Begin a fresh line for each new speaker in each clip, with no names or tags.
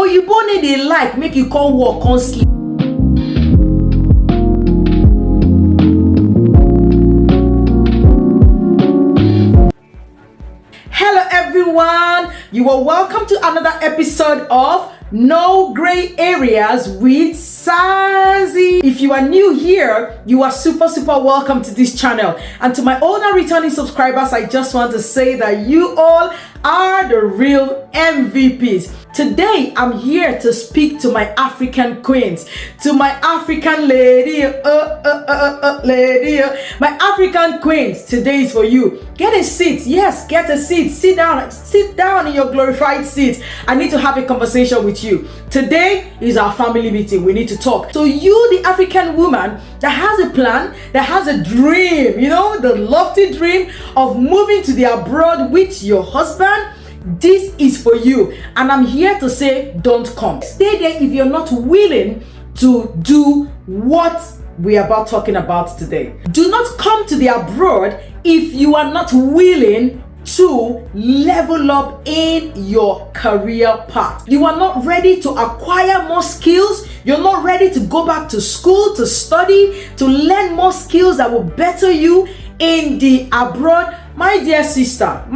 you need dey like make you come work come sleep. Hello everyone, you are welcome to another episode of No Gray Areas with Sazzy. If you are new here, you are super welcome to this channel. And to my older returning subscribers, I just want to say that you all are the real MVPs. Today, I'm here to speak to my African queens, to my African lady, my African queens. Today is for you. Get a seat. Yes, get a seat. Sit down in your glorified seat. I need to have a conversation with you. Today is our family meeting. We need to talk. So you, the African woman that has a plan, that has a dream, the lofty dream of moving to the abroad with your husband, this is for you. And I'm here to say, don't come. Stay there if you're not willing to do what we are about talking about today. Do not come to the abroad if you are not willing to level up in your career path. You are not ready to acquire more skills. You're not ready to go back to school to study, to learn more skills that will better you in the abroad. My dear sister,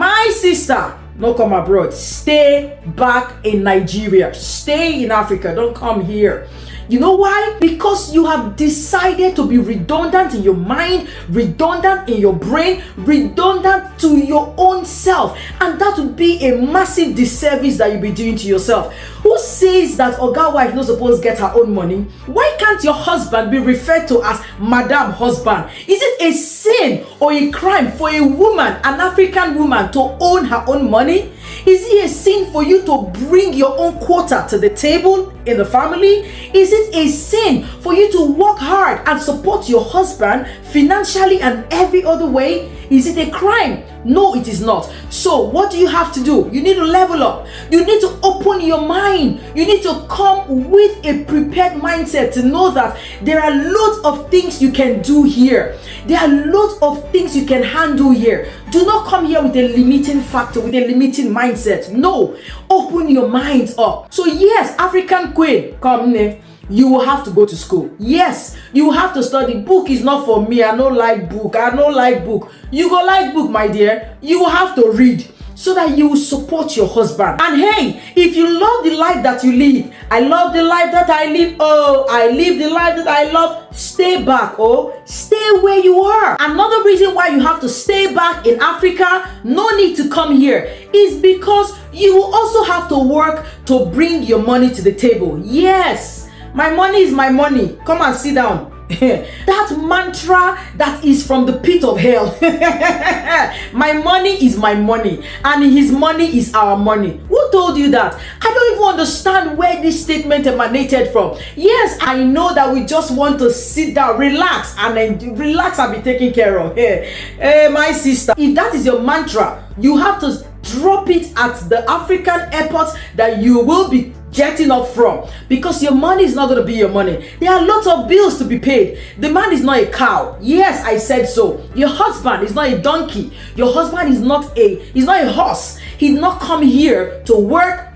no come abroad. Stay back in Nigeria. Stay in Africa. Don't come here. You know why? Because you have decided to be redundant in your mind, redundant in your brain, redundant to your own self. And that would be a massive disservice that you'll be doing to yourself. Who says that Oga wife not supposed to get her own money? Why can't your husband be referred to as Madam Husband? Is it a sin or a crime for a woman, an African woman, to own her own money? Is it a sin for you to bring your own quota to the table in the family? Is it a sin for you to work hard and support your husband financially and every other way? Is it a crime? No, it is not. So what do you have to do? You need to level up. You need to open your mind. You need to come with a prepared mindset to know that there are lots of things you can do here. There are lots of things you can handle here. Do not come here with a limiting factor, with a limiting mindset. No, open your minds up. So yes, African queen, come here. You will have to go to school. Yes, you will have to study. Book is not for me. I don't like book. You go like book, my dear. You will have to read so that you will support your husband. And hey, if you love the life that you live, I love the life that I live. Oh, I live the life that I love. Stay back. Oh, stay where you are. Another reason why you have to stay back in Africa, no need to come here, is because you will also have to work to bring your money to the table. Yes. My money is my money. Come and sit down. That mantra that is from the pit of hell. My money is my money, and his money is our money. Who told you that? I don't even understand where this statement emanated from. Yes, I know that we just want to sit down, relax, and be taken care of. Hey, my sister, if that is your mantra, you have to drop it at the African airport that you will be getting up from, because your money is not going to be your money. There are lots of bills to be paid. The man is not a cow. Yes, I said so. Your husband is not a donkey. Your husband is not a horse. He did not come here to work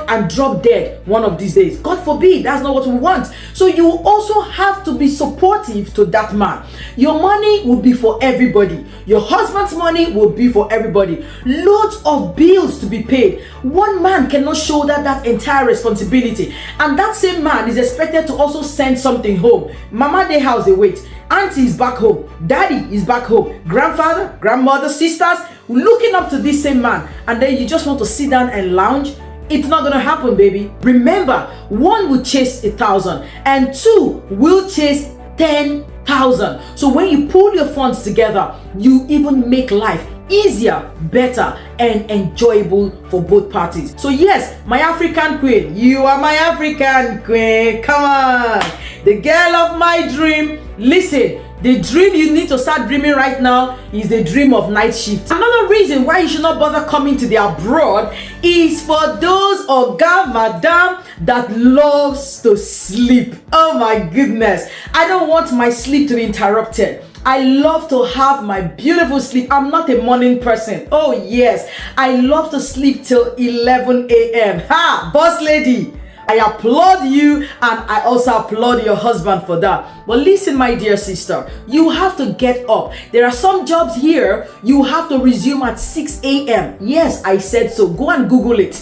and drop dead one of these days. God forbid, that's not what we want. So you also have to be supportive to that man. Your money will be for everybody. Your husband's money will be for everybody. Loads of bills to be paid. One man cannot shoulder that entire responsibility, and that same man is expected to also send something home. Mama, they house they wait. Auntie is back home. Daddy is back home. Grandfather, grandmother, sisters looking up to this same man, and then you just want to sit down and lounge. It's not gonna happen, baby. Remember, one will chase 1,000 and two will chase 10,000. So when you pull your funds together, you even make life easier, better, and enjoyable for both parties. So yes, my African queen, you are my African queen. Come on, the girl of my dream. Listen, the dream you need to start dreaming right now is the dream of night shift. Another reason why you should not bother coming to the abroad is for those oga madam that loves to sleep. Oh my goodness, I don't want my sleep to be interrupted. I love to have my beautiful sleep. I'm not a morning person. Oh yes, I love to sleep till 11 a.m. Ha, boss lady. I applaud you, and I also applaud your husband for that. But listen, my dear sister, you have to get up. There are some jobs here you have to resume at 6 a.m. Yes, I said so. Go and Google it.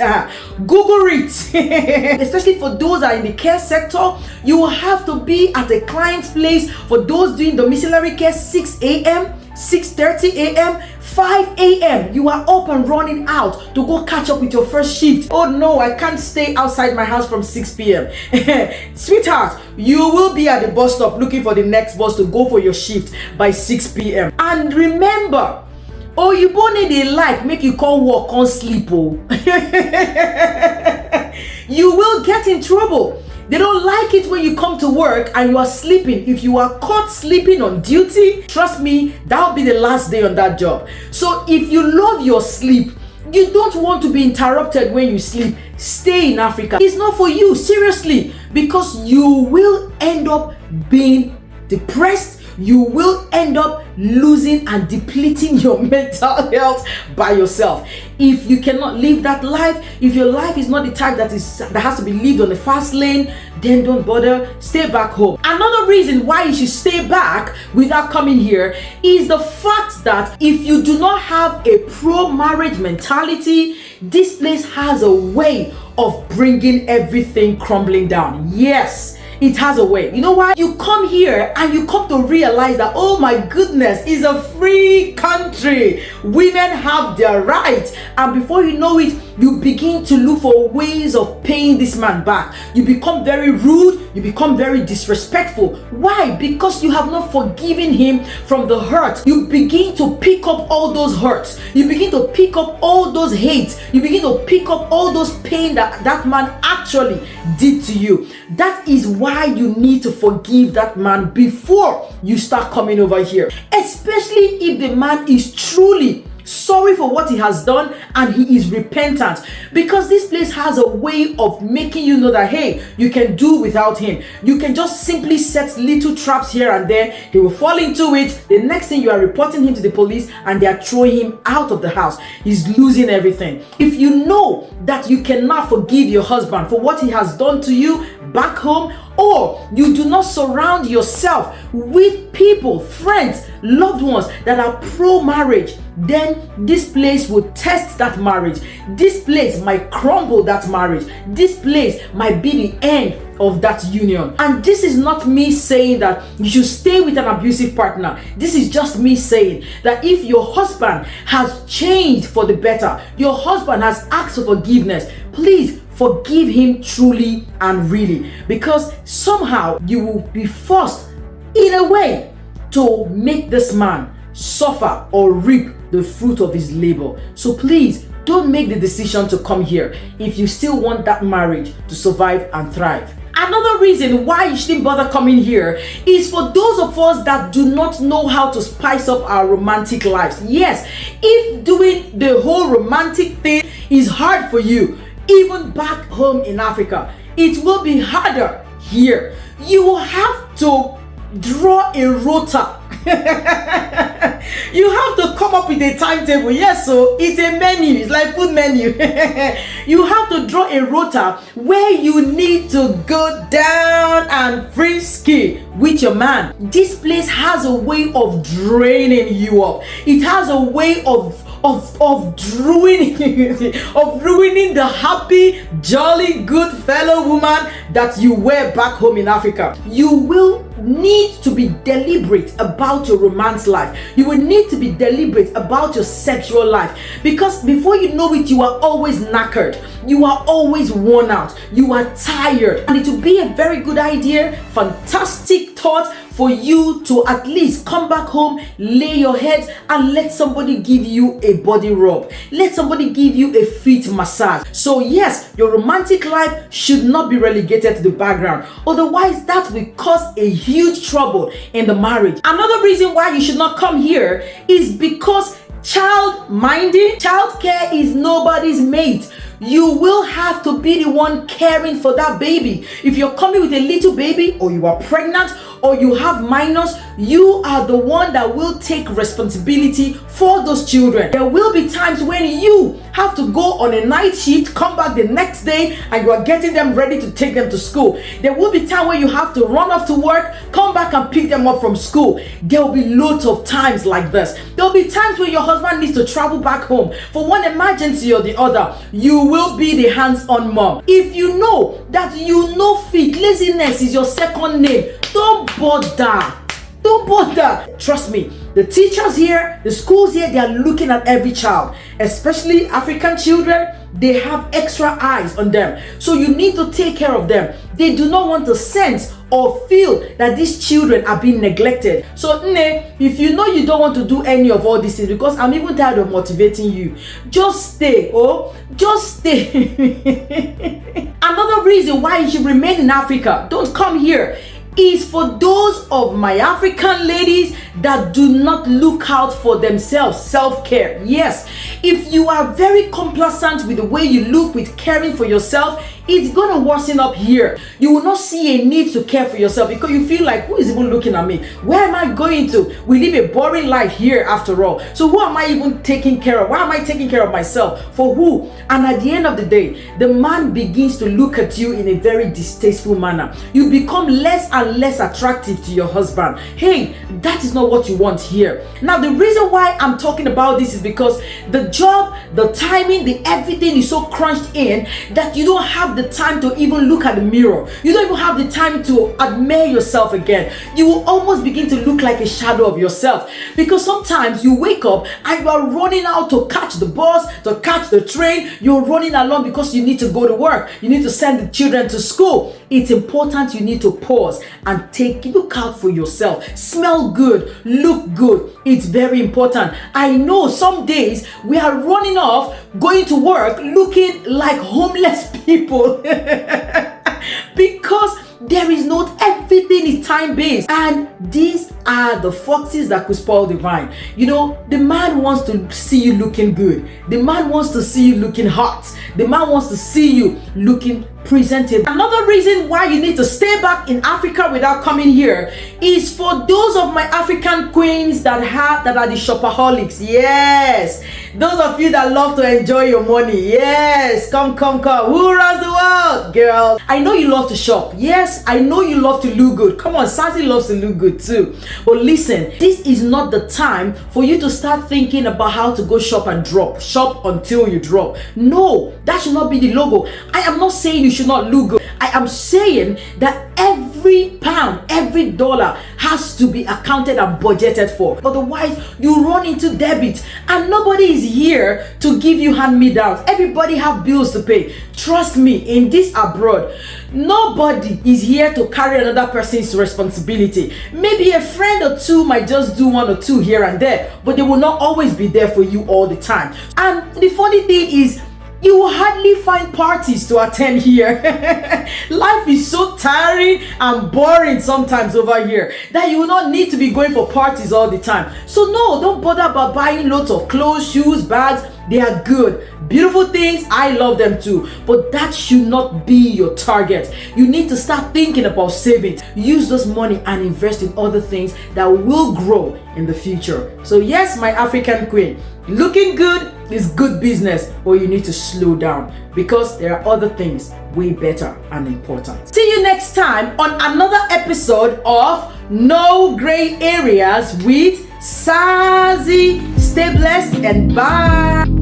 Google it. Especially for those that are in the care sector, you will have to be at a client's place. For those doing domiciliary care, 6 a.m., 6:30 a.m., 5 a.m. you are up and running out to go catch up with your first shift. Oh no, I can't stay outside my house from 6 p.m. Sweetheart, you will be at the bus stop looking for the next bus to go for your shift by 6 p.m. And remember, oh, you won't need a light make you can't walk, can't sleep. Oh. You will get in trouble. They don't like it when you come to work and you are sleeping. If you are caught sleeping on duty, trust me, that'll be the last day on that job. So if you love your sleep, you don't want to be interrupted when you sleep, stay in Africa. It's not for you, seriously, because you will end up being depressed. You will end up losing and depleting your mental health by yourself. If you cannot live that life, if your life is not the type that has to be lived on the fast lane, then don't bother, stay back home. Another reason why you should stay back without coming here is the fact that if you do not have a pro-marriage mentality, this place has a way of bringing everything crumbling down. Yes, it has a way. You know why? You come here and you come to realize that, oh my goodness, it's a free country. Women have their rights. And before you know it, you begin to look for ways of paying this man back. You become very rude. You become very disrespectful. Why? Because you have not forgiven him from the hurt. You begin to pick up all those hurts. You begin to pick up all those hates. You begin to pick up all those pain that man actually did to you. That is why you need to forgive that man before you start coming over here. Especially if the man is truly sorry for what he has done and he is repentant, because this place has a way of making you know that, hey, you can do without him. You can just simply set little traps here and there. He will fall into it. The next thing, you are reporting him to the police and they are throwing him out of the house. He's losing everything. If you know that you cannot forgive your husband for what he has done to you back home, or you do not surround yourself with people, friends, loved ones that are pro-marriage, then this place will test that marriage. This place might crumble that marriage. This place might be the end of that union. And this is not me saying that you should stay with an abusive partner. This is just me saying that if your husband has changed for the better, your husband has asked for forgiveness, please forgive him truly and really, because somehow you will be forced in a way to make this man suffer or reap the fruit of his labor. So please don't make the decision to come here if you still want that marriage to survive and thrive. Another reason why you shouldn't bother coming here is for those of us that do not know how to spice up our romantic lives. Yes, if doing the whole romantic thing is hard for you, even back home in Africa, it will be harder here. You will have to draw a rota. You have to come up with a timetable. Yes, so it's a menu. It's like food menu. You have to draw a rota where you need to go down and frisky with your man. This place has a way of draining you up. It has a way of ruining the happy, jolly, good fellow woman that you were back home in Africa. You will need to be deliberate about your romance life. You will need to be deliberate about your sexual life, because before you know it, you are always knackered. You are always worn out. You are tired. And it will be a very good idea, fantastic thought, for you to at least come back home, lay your head, and let somebody give you a body rub. Let somebody give you a feet massage. So yes, your romantic life should not be relegated to the background. Otherwise, that will cause a huge trouble in the marriage. Another reason why you should not come here is because childcare is nobody's mate. You will have to be the one caring for that baby. If you're coming with a little baby, or you are pregnant, or you have minors, you are the one that will take responsibility for those children. There will be times when you have to go on a night shift, come back the next day, and you are getting them ready to take them to school. There will be time when you have to run off to work, come back and pick them up from school. There will be loads of times like this. There will be times when your husband needs to travel back home for one emergency or the other. You will be the hands-on mom. If you know that you know fit, laziness is your second name, don't bother. Don't bother. Trust me, the teachers here, the schools here, they are looking at every child, especially African children. They have extra eyes on them. So you need to take care of them. They do not want to sense or feel that these children are being neglected. So if you know you don't want to do any of all these things, because I'm even tired of motivating you, just stay. Just stay. Another reason why you should remain in Africa, don't come here, is for those of my African ladies that do not look out for themselves. Self-care. Yes, if you are very complacent with the way you look, with caring for yourself, it's gonna worsen up here. You will not see a need to care for yourself because you feel like, who is even looking at me? Where am I going to? We live a boring life here after all. So who am I even taking care of? Why am I taking care of myself? For who? And at the end of the day, the man begins to look at you in a very distasteful manner. You become less and less attractive to your husband. Hey, that is not what you want here. Now, the reason why I'm talking about this is because the job, the timing, the everything is so crunched in that you don't have the time to even look at the mirror. You don't even have the time to admire yourself again. You will almost begin to look like a shadow of yourself, because sometimes you wake up and you are running out to catch the bus, to catch the train. You're running along because you need to go to work. You need to send the children to school. It's important you need to pause and look out for yourself. Smell good, look good. It's very important. I know some days we are running off, going to work, looking like homeless people because there is not, everything is time-based, and these are the foxes that could spoil the vine. You know, the man wants to see you looking good. The man wants to see you looking hot. The man wants to see you looking presentable. Another reason why you need to stay back in Africa without coming here is for those of my African queens that are the shopaholics. Yes, those of you that love to enjoy your money. Yes, come. Who runs the world, girl? I know you love to shop. Yes, I know you love to look good. Come on, Sazzy loves to look good too. But listen, this is not the time for you to start thinking about how to go shop and drop. Shop until you drop. No, that should not be the logo. I am not saying you should not look good. I am saying that every pound, every dollar has to be accounted and budgeted for. Otherwise, you run into debit and nobody is here to give you hand-me-downs. Everybody have bills to pay. Trust me, in this abroad, nobody is here to carry another person's responsibility. Maybe a friend or two might just do one or two here and there, but they will not always be there for you all the time. And the funny thing is, you will hardly find parties to attend here. Life is so tiring and boring sometimes over here that you will not need to be going for parties all the time. So no, don't bother about buying lots of clothes, shoes, bags. They are good, beautiful things. I love them too. But that should not be your target. You need to start thinking about savings. Use this money and invest in other things that will grow in the future. So yes, my African queen, looking good is good business, but you need to slow down because there are other things way better and important. See you next time on another episode of No Gray Areas with Sazzy. Stay blessed and bye.